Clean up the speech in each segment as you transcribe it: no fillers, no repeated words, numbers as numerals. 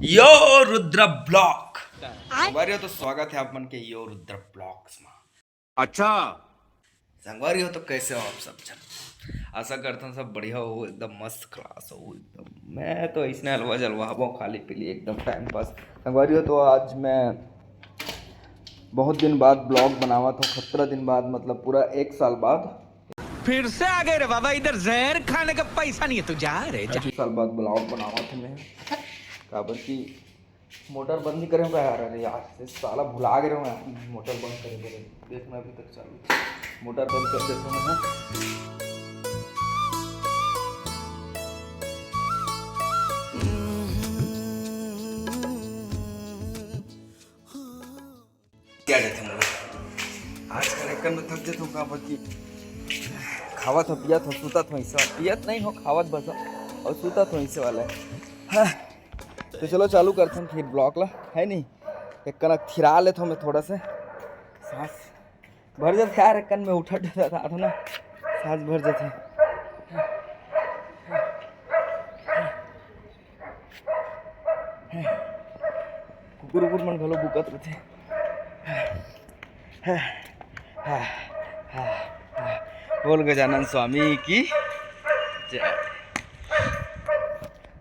यो Rudra block संगवारी हो तो स्वागत है आप मन के यो रुद्र ब्लॉक्स में। अच्छा संगवारी हो तो कैसे हो आप सब जन। आशा करता हूँ सब बढ़िया हो, एकदम मस्त क्लास हो एकदम। मैं तो इसने हलवा जलवा हवा खाली पीली एकदम टाइम पास। संगवारी हो तो आज मैं बहुत दिन बाद ब्लॉग बनावा था, 17 दिन बाद, मतलब पूरा 1 साल बाद। फिर से आ गए रे बाबा, इधर जहर खाने का पैसा नहीं है, तू जा रे जा। 1 साल बाद ब्लॉग बनावा था मैं, काबर की मोटर बंद नहीं करे यार। अरे यार से साला भुला गए रहो यार, मोटर बंद करे देखना अभी तक चालू। मोटर बंद कर देता हूँ मैं। क्या देते हैं आज कल में थक देता हूँ काबर की खावत हो पियत हो सुतत हो ऐसा, पियत नहीं हो खावत बस और सुतत हो ऐसे वाला है। तो चलो चालू करते हैं फिर ब्लॉक ला, है नहीं। एक कनक थिरा लेता हूँ मैं, थोड़ा से सांस भर जाता यार। एक कन में उठा था ना, सांस भर जाते। कुकुर उकुर मन घलो बुकत रहते। बोल गजानन स्वामी की जय।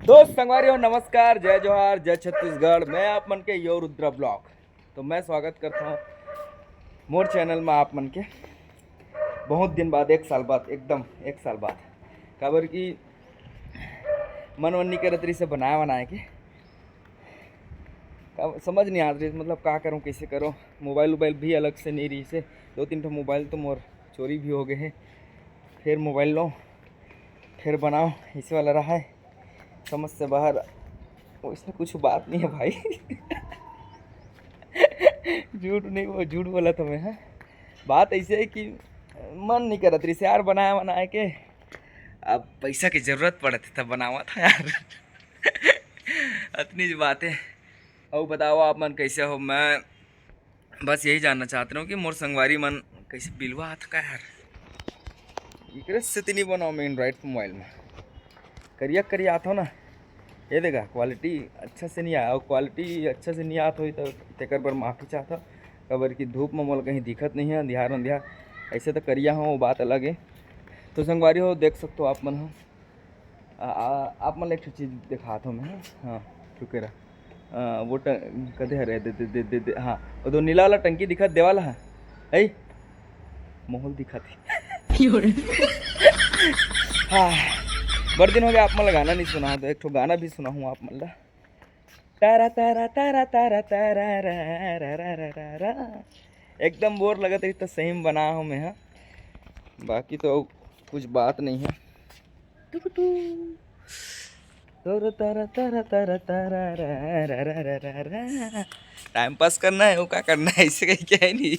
दोस्त संगवारी हो नमस्कार, जय जोहार, जय छत्तीसगढ़। मैं आप मन के यो रुद्र ब्लॉग, तो मैं स्वागत करता हूँ मोर चैनल में आप मन के। बहुत दिन बाद, 1 साल बाद, एकदम 1 साल बाद। काबर की मन वन नहीं करत रही से बनाए के, समझ नहीं आ रही मतलब का करूँ कैसे करूँ। मोबाइल भी अलग से नहीं रही से, 2-3 ठो मोबाइल तो मोर चोरी भी हो गए हैं। फिर मोबाइल लो फिर बनाओ, इसी वाला रहा है, समझ से बाहर। वैसे कुछ बात नहीं है भाई। झूठ नहीं, वो झूठ बोला था मैं। हाँ, बात ऐसे है कि मन नहीं करत रही से यार बनाए के। अब पैसा की ज़रूरत पड़े थी तब बनावा था यार। इतनी बात है। और बताओ आप मन कैसे हो। मैं बस यही जानना चाहता हूँ कि मोर संगवारी मन कैसे बिलवा हाथ का यार। इकरे से नहीं बनाओ मैं एंड्रॉइड मोबाइल में करिया आता हो ना। ये देखा क्वालिटी अच्छा से नहीं आया, और क्वालिटी अच्छा से नहीं आता हो तो तेकर पर माफ़ी चाहता। कबर की धूप में मोल कहीं दिखत नहीं है, अंधियार अंधियार ऐसे तो करिया हो, वो बात अलग है। तो संगवारी हो देख सकते हो आप मन हो। आप मन एक चीज़ दिखाता हूँ मैं। हाँ रुके रहा। वो कदे हरे दे हाँ, वो दो नीला वाला टंकी दिखा देवाला है ऐ माहौल दिखा थी। हाँ, बड़े दिन हो गया आप मन गाना नहीं सुना हो, तो एक ठो गाना भी सुना हूँ आप मन ला। तारा तारा तारा तारा तारा रा रा रा रा रा रा। एकदम बोर लगत है तो सही में बना हूँ मैं। हाँ, बाकी तो कुछ बात नहीं है। तारा तारा तारा तारा तारा रा रा रा रा रा रा। टाइम पास करना है, वो क्या करना है, इससे कहीं क्या है नहीं।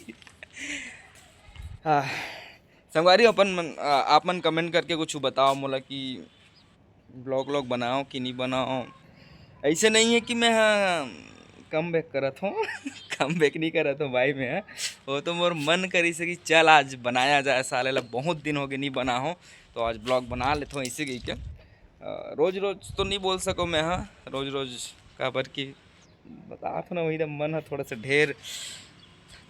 हाँ संगवारी आप मन कमेंट करके कुछ बताओ मोला कि ब्लॉग बनाओ कि नहीं बनाओ। ऐसे नहीं है कि मैं हाँ कम बैक करत हूँ। कम बैक नहीं करत हूँ भाई मैं। वो तो मोर मन करी से कि चल आज बनाया जाए, साले ला बहुत दिन हो गए नहीं बना हो, तो आज ब्लॉग बना लेता हूँ ऐसे गई क्या। रोज रोज तो नहीं बोल सको मैं। हाँ रोज रोज काबर की बता था ना, वही तो मन है थोड़ा सा ढेर।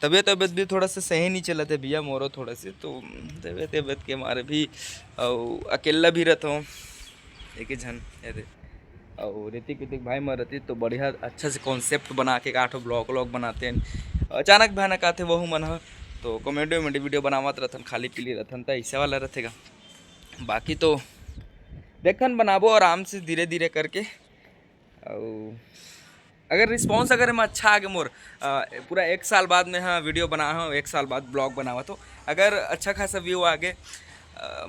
तबीयत भी थोड़ा सा सही नहीं चला था भैया मोरो थोड़ा से, तो तबीयत के मारे भी और अकेला भी रहता हूँ एक ही झन ये। और ऋतिक भाई में रहती तो बढ़िया अच्छा से कॉन्सेप्ट बना के आठों ब्लॉग बनाते हैं। अचानक भयानक आते वह मन है तो कॉमेडी वीडियो बनावत रहथन, खाली पीली रहथन, तो ऐसा वाला रहेगा। बाकी तो देखन बनाबो आराम से धीरे धीरे करके। और अगर रिस्पॉन्स अगर मैं अच्छा आगे मोर पूरा 1 साल बाद में हाँ वीडियो बना हूँ, 1 साल बाद ब्लॉग बनावा, तो अगर अच्छा खासा व्यू आगे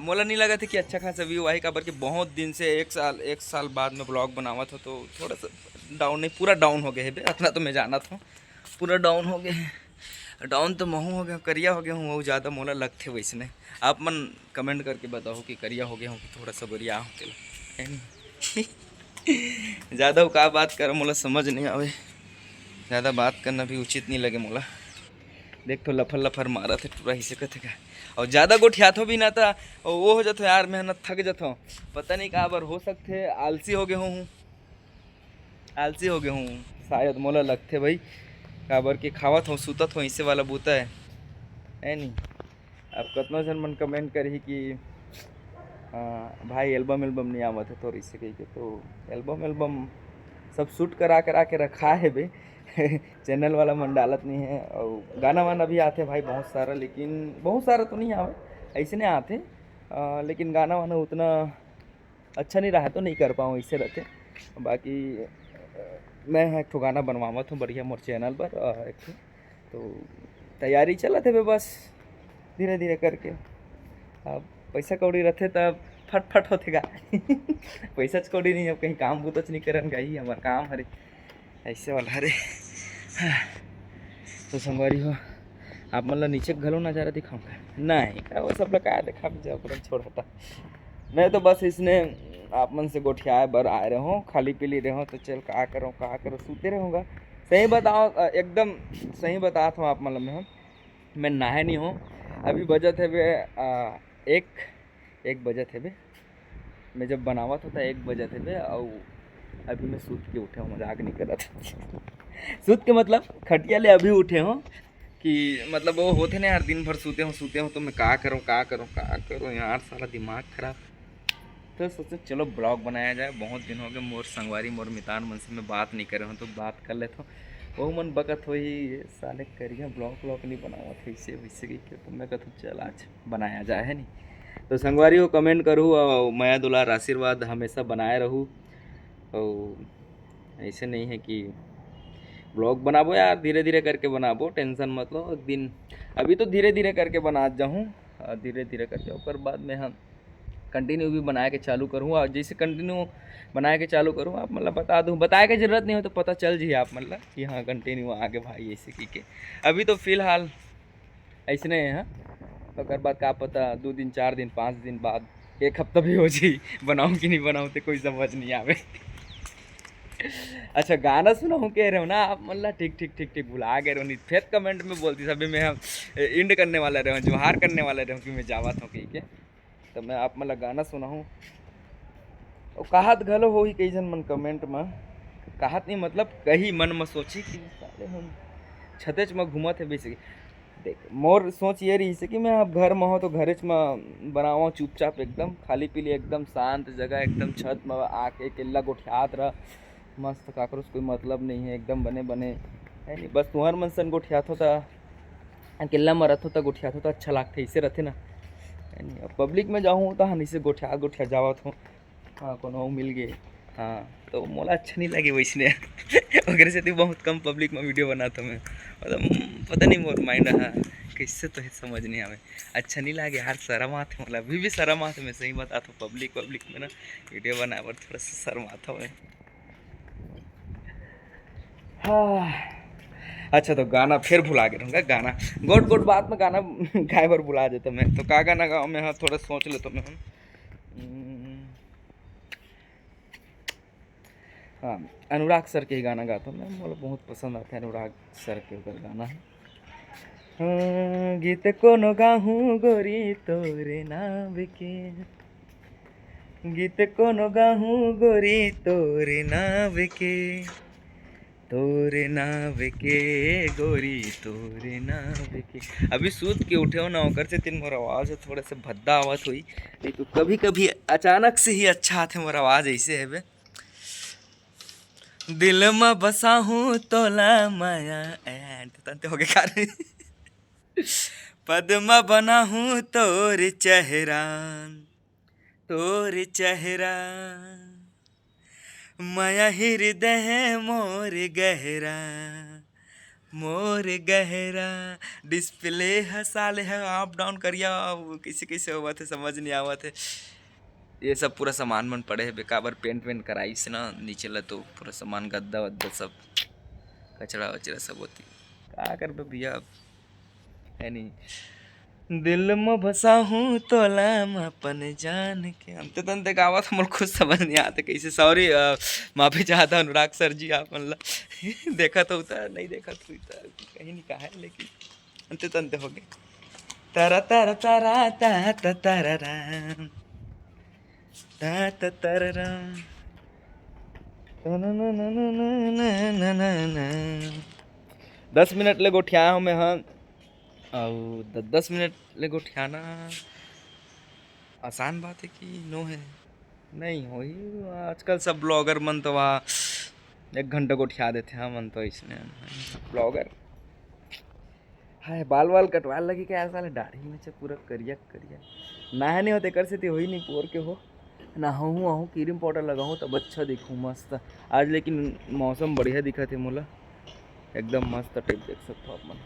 मोला नहीं लगा था कि अच्छा खासा व्यू आई। काबर कि बहुत दिन से 1 साल बाद में ब्लॉग बनावा था, तो थोड़ा सा डाउन नहीं, पूरा डाउन हो गया है बे, इतना तो मैं जाना था। पूरा डाउन हो गया है, डाउन तो महू हो गया, करिया हो गया हूँ, वो ज़्यादा मोला लगते वैसने। आप मन कमेंट करके बताओ कि करिया हो गया हूँ कि थोड़ा सा बढ़िया हो के। ज़्यादा वो का बात कर मोला समझ नहीं आवे, ज़्यादा बात करना भी उचित नहीं लगे मोला। देख तो लफर मारा थे पूरा हिस्से का था, और ज़्यादा गोठियात हो भी ना था, और वो हो जाता यार मेहनत थक जाता हूँ। पता नहीं कहाँ पर हो सकते आलसी हो गए हूँ। आलसी हो गया हूँ शायद, मोला लगते भाई काबर के खावत हो सुतत हो ऐसे वाला बूता है नहीं। अब कतना जन मन कमेंट करही कि भाई एल्बम एल्बम नहीं आवत है तो इससे कही के, तो एल्बम एल्बम सब शूट करा करा के रखा है बे चैनल वाला मन डालत नहीं है। और गाना वाना भी आते भाई बहुत सारा, लेकिन बहुत सारा तो नहीं आवे, ऐसे नहीं आते। लेकिन गाना वाना उतना अच्छा नहीं रहा तो नहीं कर पाऊँ, इससे रहते। बाकी मैं एक ठो गाना बनवावत हूँ बढ़िया मोर चैनल पर, एक ठो तो तैयारी चलत है बस धीरे धीरे करके। अब पैसा कौड़ी रहते तब फट फट होते गा पैसा कौड़ी नहीं, अब कहीं काम बूतच नहीं करन गा, ही हमार काम हरे ऐसे वाला हरे। तो संगवारी हो आप मतलब नीचे घलो नज़ारा दिखाऊंगा नहीं का, वो सब लोग क्या देखा भी छोड़ हटा। मैं तो बस इसने आप मन से गोठियाए बर आए रहे हो, खाली पीली रहे हो तो चल का करो सूते रहूँगा। सही बताओ एकदम सही बता था आप मतलब मैं नहाए नहीं हूँ अभी। बजट है बे एक बजट है बे, मैं जब बनावा था 1 बजे थे बे, और अभी मैं सूत के उठे हूँ, मजाक नहीं कर रहा था सूत के मतलब खटिया ले अभी उठे हूँ कि मतलब वो होते ना यार दिन भर सूते हूँ तो मैं का करूँ यार, सारा दिमाग खराब। तो सोचो चलो ब्लॉग बनाया जाए, बहुत दिन हो गए मोर संगवारी मोर मितान मन से मैं बात नहीं कर रहा हूँ, तो बात कर लेता हूँ। वो मन बकत हो ही साले करिए ब्लॉग नहीं बनावा थे इसे वैसे की, तो मैं कहता हूँ चल आज बनाया जाए है नहीं। तो संगवारी को कमेंट करूँ और माया दुलार आशीर्वाद हमेशा बनाए रहूँ। और ऐसे नहीं है कि ब्लॉग बनाबो यार, धीरे धीरे करके बनाबो, टेंशन मत लो। एक दिन अभी तो धीरे धीरे करके बना जाऊँ, धीरे धीरे करके ऊपर बाद में हम कंटिन्यू भी बनाए के चालू करूँ। और जैसे कंटिन्यू बनाए के चालू करूँ आप मतलब बता दूँ, बताए के जरूरत नहीं हो तो पता चल जाइए आप मतलब कि हाँ कंटिन्यू आगे भाई ऐसे की के। अभी तो फिलहाल ऐसे नहीं है हाँ, तो कर बाद का पता 2 दिन 4 दिन 5 दिन बाद 1 हफ्ता भी हो जाए बनाऊँ कि नहीं बनाऊँ तो कोई समझ नहीं आवे अच्छा गाना सुना हूँ कह रहे हो ना आप मतलब, ठीक भुला गए रहो नहीं फिर कमेंट में बोलती सभी मैं हम इंड करने वाला रहे जोहार करने वाला रहे कि मैं जावा था कहीं के, तो मैं आप मतलब गाना सुना हूँ और कहत घलो हो ही कई जन मन कमेंट में कहत नहीं मतलब कही मन में सोची कि साले हम छतेच में घूमत है बेसिक। देख मोर सोच ये रही है कि मैं अब घर में हो तो घरेच में बनावा चुपचाप एकदम खाली पीली एकदम शांत जगह एकदम छत में आके केला गोठियात रह मस्त, काकरो से कोई मतलब नहीं है एकदम बने बने है नहीं। बस तुहर मन सन गोठियात होता केला में रथ होता गोठियात होता अच्छा लगता इसे रहते ना है नहीं। अब पब्लिक में जाऊँ तो हाँ इसे गोठिया जावत हूँ, हाँ कोनो मिल गए हाँ तो मोला अच्छा नहीं लगे वैसने अगर से तो बहुत कम पब्लिक में वीडियो बनाता मैं, मतलब पता नहीं मोर माइंड हाँ कैसे तो है समझ नहीं आवे, अच्छा नहीं लगे यार शर्म आते मतलब अभी भी शर्म आते। मैं सही बताता हूँ पब्लिक में ना वीडियो बनाए पर थोड़ा सा शर्म आता है। हाँ अच्छा तो गाना फिर भुला के रहूँगा, गाना गोट गोट बात में गाना गाए बार भुला जाता मैं, तो का गाना गाँव में हाँ थोड़ा सोच लेता मैं हाँ अनुराग सर के ही गाना गाता हूँ मैं, मुझे बहुत पसंद आता है अनुराग सर के ऊपर गाना है। हाँ, गीत कोनो गाहूँ गोरी तोरे नाम के, गीत कोनो गाहूँ गोरी तोरे नाम के, तोरे नाव के गोरी तोरे नाव के। अभी सूत के उठे हो ना होकर से तीन मोर आवाज़ है थोड़ा सा भद्दा आवाज़ हुई नहीं तो कभी कभी अचानक से ही अच्छा आते मोर आवाज़ ऐसे है बे। दिल में बसा हूँ तोला माया एंड तंते हो गए कार पद्मा बना हूँ तोर चेहरा माया हृदय है मोर गहरा डिस्प्ले है साले है अप डाउन करिया कैसे कैसे हुआ थे समझ नहीं आवा थे। ये सब पूरा सामान मन पड़े है बेकाबर पेंट वेंट कराई से ना नीचे ला तो पूरा सामान गद्दा वद्दा सब कचरा वचरा सब होती क्या कर बे भैया है नहीं। दिल में बसा हूँ तोला अपन जान के अंत तंत गावत हमर खुद समझ नहीं आता कैसे। सॉरी माफी चाहता अनुराग सर जी आप मतलब देखा तो उतर नहीं देखा तो उतर कहीं नहीं कहा है लेकिन अंत तंत हो गए तारा तारा तारा ता ता तारा राम ता ता तारा राम। दस मिनट ले गोठिया हूँ मैं हाँ और 10 मिनट ले गोठियाना आसान बात है कि नो है नहीं हो ही आजकल सब ब्लॉगर मन तो वहाँ 1 घंटा गोठिया देते हैं मन तो इसने ब्लॉगर हाय बाल वाल कटवा लगी क्या ऐसा दाढ़ी में से पूरा करिया करिया नहा नहीं होते कर से हो ही नहीं पोर के हो नहाऊँ आहूँ क्रीम पाउडर लगाऊँ तब अच्छा दिखूँ मस्त आज लेकिन मौसम बढ़िया दिखा थे मोला एकदम मस्त टाइप देख सकते हो आप मन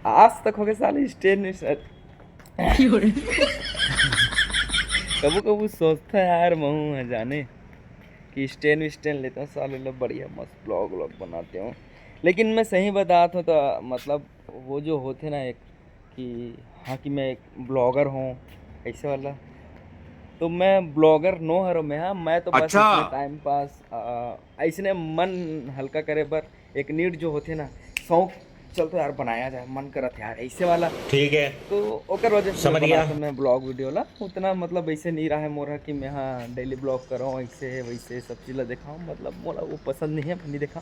आज तक हो गए साले स्टैंड में कबू कबू सोचता है यार मैं जाने कि स्टैंड लेता हूँ साले लोग बढ़िया मस्त ब्लॉग बनाते हो लेकिन मैं सही बताता हूँ तो मतलब वो जो होते ना एक कि हाँ कि मैं एक ब्लॉगर हूँ ऐसे वाला तो मैं ब्लॉगर नो हरो में हाँ मैं तो बस अच्छा। टाइम पास ऐसे मन हल्का करे पर एक नीड जो होते ना शौक चल तो यार बनाया जाए मन करत यार ऐसे वाला ठीक है तो ओकर वजह से समझ गया। बनाता मैं ब्लॉग वीडियो ला उतना मतलब ऐसे नहीं रहा है मोरा कि मैं हाँ डेली ब्लॉग कराऊँ ऐसे वैसे सब चीज़ दिखाऊँ मतलब मोला वो पसंद नहीं है नहीं दिखा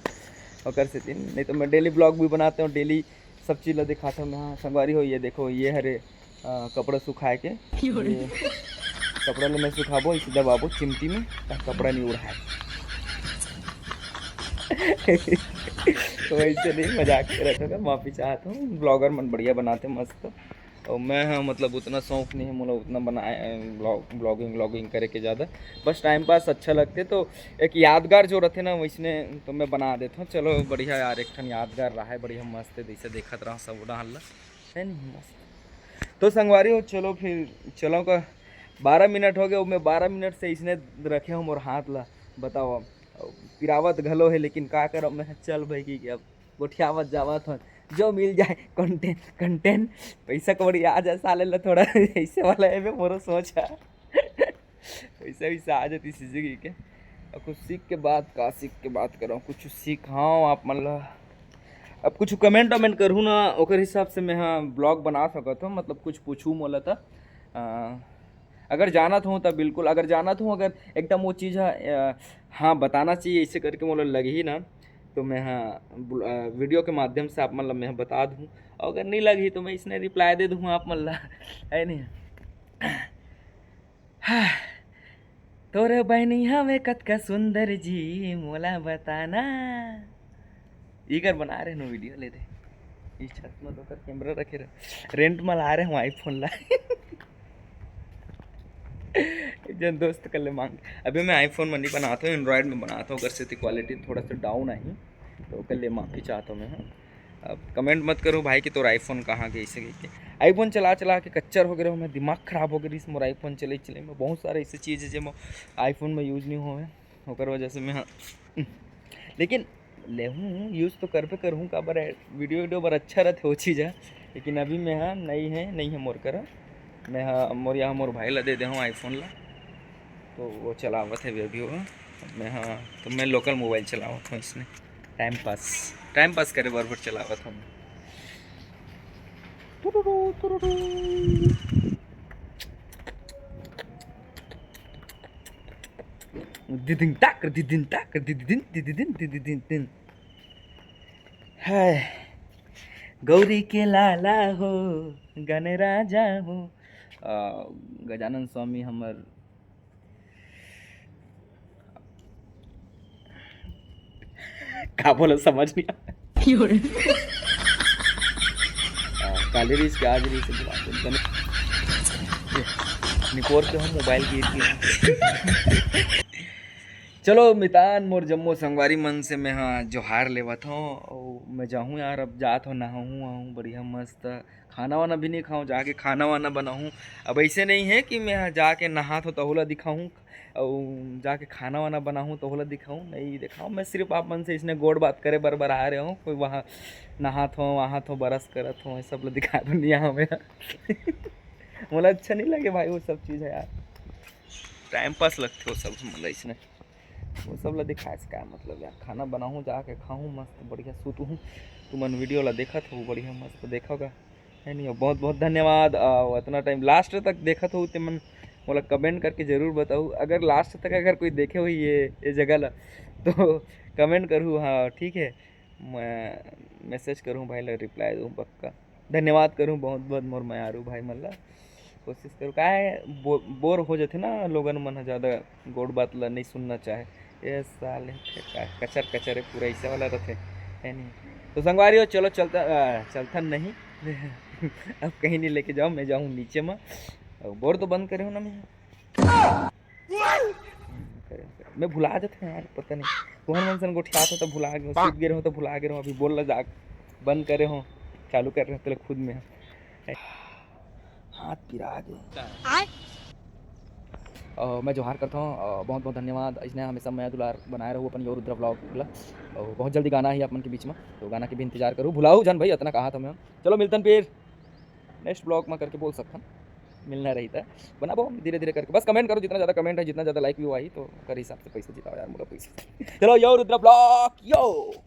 ओकर से दिन नहीं तो मैं डेली ब्लॉग भी बनाता हूँ डेली सब चीज़ दिखाता हूँ मैं हाँ संगवारी हो ये देखो ये हरे कपड़ा सुखाए के ये कपड़ा ले मैं सुखाबो इसे दबाबो चिमटी में कपड़ा नहीं उड़ाए तो वैसे नहीं मजाक कर रहा था माफ़ी चाहता हूँ ब्लॉगर मन बढ़िया बनाते मस्त और मैं हाँ मतलब उतना शौक नहीं है मुझे उतना बनाए ब्लॉगिंग करे के ज़्यादा बस टाइम पास अच्छा लगते तो एक यादगार जो रहते ना वैसने तो मैं बना देता हूँ चलो बढ़िया यार एक ठन यादगार रहा है बढ़िया मस्त है जैसे देखत रहा सब उड़ा हल्ला है नहीं मस्त तो संगवारी हो चलो फिर चलो का 12 मिनट हो गए मैं 12 मिनट से इसने रखे हूँ मोर हाथ ला बताओ अब पिरावत घलो है लेकिन का करब मैं चल भाई की अब गोठियावत जावत हो जो मिल जाए कंटेंट पैसा कौड़ी आ जाए साले ला थोड़ा ऐसे वाला है मोरो सोच है पैसा वैसा आ जाती जिंदगी के अब कुछ सीख के बात करो कुछ सीखाओ आप मतलब अब कुछ कमेंट करूँ ना ओकर हिसाब से मैं हाँ ब्लॉग बना सकत हूँ मतलब कुछ पूछूँ मोला था अगर जानत हूँ तब बिल्कुल अगर जानत हूँ अगर एकदम वो चीज़ है हाँ बताना चाहिए ऐसे करके मोला लगे ही ना तो मैं हाँ वीडियो के माध्यम से आप मतलब मैं बता दूँ अगर नहीं लगी तो मैं इसने रिप्लाई दे दूँ आप मतलब है नहीं हाँ तोरे बहनी हमें कत का सुंदर जी मोला बताना इगर बना रहे नो वीडियो ले दे इस छत में तो कर कैमरा रखे रहे रेंट में ला रहे हूँ आईफोन ला जन दोस्त कर ले मांग अभी मैं आईफोन में नहीं बनाता हूँ एंड्रॉयड में बनाता हूँ अगर से क्वालिटी थोड़ा सा डाउन आई तो कर ले माफ़ी चाहता हूँ मैं हाँ अब कमेंट मत करो भाई कि तोर आईफोन कहाँ गई से गई के आईफोन चला के कच्चर हो गए मैं दिमाग ख़राब हो गई मोर आईफोन चले में बहुत सारे ऐसी चीज़ है जो आईफोन में यूज़ नहीं हो ओकर वजह से मैं हाँ लेकिन ले हूँ यूज़ तो करूँ का बार वीडियो बार अच्छा रहते वो चीज़ है लेकिन अभी मैं हाँ नहीं है मोर करा मैं हाँ मोर यहाँ मोर भाई ला दे हूँ आईफोन ला तो वो चलावत है अभी वो मैं हाँ तो मैं लोकल मोबाइल चलावत हूँ इसने टाइम पास करे बराबर चलावत हूँ हाय गौरी के लाला हो गणराजा हो गजानन स्वामी हमर का बोलो समझ नहीं काले रीस के आज रीस निपोर के हम मोबाइल गिर चलो मितान मोर जम्मो संगवारी मन से मैं हाँ जोहार लेवत हूँ और मैं जाऊँ यार अब जात हूँ नहाऊँ बढ़िया मस्त खाना वाना भी नहीं खाऊँ जाके खाना वाना बनाऊँ अब ऐसे नहीं है कि मैं जाके नहा तो तहुला दिखाऊँ और जाके खाना वाना बनाऊँ तो होला दिखाऊँ नहीं दिखाऊँ। मैं सिर्फ आप मन से इसने गोड़ बात करे बर आ रहे हूँ, कोई वहाँ नहात हो वहाँ तो बरस करत हो, सब लोग दिखा दुनिया हमें मोला अच्छा नहीं लगे भाई वो सब चीज़ है यार, टाइम पास लगते वो सब मतलब इसने वो सब ला दिखाए से क्या मतलब यार। खाना बनाऊँ जाके खाऊँ मस्त बढ़िया सूतूँ, तुमन वीडियो ला देखा हो बढ़िया मस्त देखोगा है नहीं। बहुत बहुत धन्यवाद इतना टाइम लास्ट तक देखा हो तुमन मोला कमेंट करके ज़रूर बताऊँ, अगर लास्ट तक अगर कोई देखे हुई ये जगह ला तो कमेंट करूँ। हाँ ठीक है, मैं मैसेज करूँ भाई ला रिप्लाई दूँ पक्का, धन्यवाद करूँ बहुत बहुत मोर मयारू भाई मन ला। कोशिश करूँ का है बोर हो जाते ना लोगन मन ज़्यादा गोड़ बात ला नहीं सुनना चाहे, ये साले कचर कचर है पूरा ऐसा वाला रहते है नहीं। तो संगवारी हो चलो चलता नहीं अब कहीं नहीं लेके जाओ, मैं जाऊँ नीचे में, बोर तो बंद करे हो ना मैं भुला जाते हैं यार, पता नहीं तुम्हारे मन से गोठियात हो तो भुला गए, सूत गिरे हो तो भुला गए हो, अभी बोल जा बंद करे हो चालू कर रहे हो तो खुद में हाथ पिरा गए। मैं जोहार करता हूँ, बहुत बहुत धन्यवाद इसने हमेशा मैं दुलार बनाए रहूँ अपन योर रुद्र ब्लॉग ला। और बहुत जल्दी गाना ही अपन के बीच में, तो गाना के भी इंतजार करूँ, भुलाऊ जान भाई इतना कहा था मैं। चलो मिलतन फिर नेक्स्ट ब्लॉग में करके बोल सकता मिलना रही था बना वो धीरे धीरे करके, बस कमेंट करो, जितना ज़्यादा कमेंट है जितना ज़्यादा लाइक व्यू आई तो कर हिसाब से पैसे जिताओ यार मोला पैसे चलो यो रुद्र ब्लॉग यो।